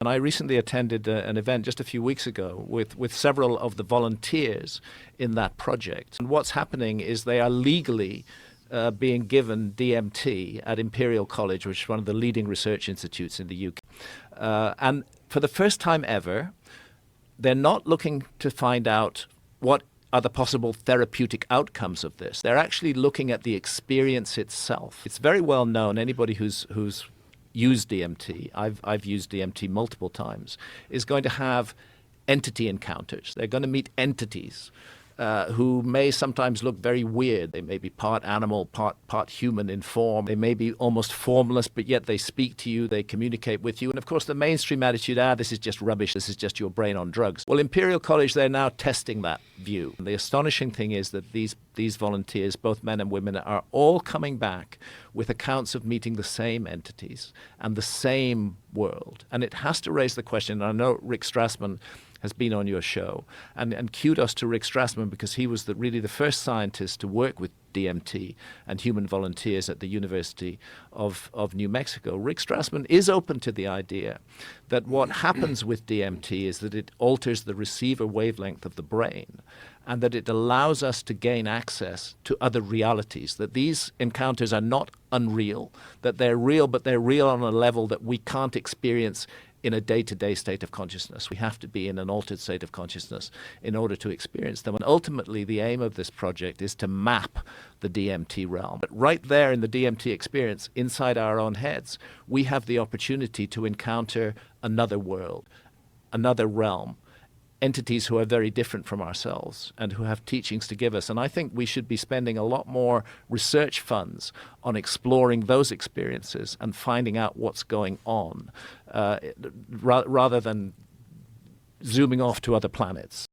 And I recently attended an event just a few weeks ago with several of the volunteers in that project. And what's happening is they are legally being given DMT at Imperial College, which is one of the leading research institutes in the UK. And for the first time ever, they're not looking to find out what are the possible therapeutic outcomes of this. They're actually looking at the experience itself. It's very well known, anybody who's used DMT, I've used DMT multiple times, is going to have entity encounters. They're going to meet entities who may sometimes look very weird. They may be part animal, part human in form. They may be almost formless, but yet they speak to you, they communicate with you. And of course, the mainstream attitude, this is just rubbish, this is just your brain on drugs. Well, Imperial College, they're now testing that view. And the astonishing thing is that these volunteers, both men and women, are all coming back with accounts of meeting the same entities and the same world. And it has to raise the question, and I know Rick Strassman has been on your show, and kudos to Rick Strassman, because he was really the first scientist to work with DMT and human volunteers at the University of New Mexico. Rick Strassman is open to the idea that what happens with DMT is that it alters the receiver wavelength of the brain, and that it allows us to gain access to other realities, that these encounters are not unreal, that they're real, but they're real on a level that we can't experience in a day-to-day state of consciousness. We have to be in an altered state of consciousness in order to experience them. And ultimately, the aim of this project is to map the DMT realm. But right there in the DMT experience, inside our own heads, we have the opportunity to encounter another world, another realm, entities who are very different from ourselves and who have teachings to give us. And I think we should be spending a lot more research funds on exploring those experiences and finding out what's going on, rather than zooming off to other planets.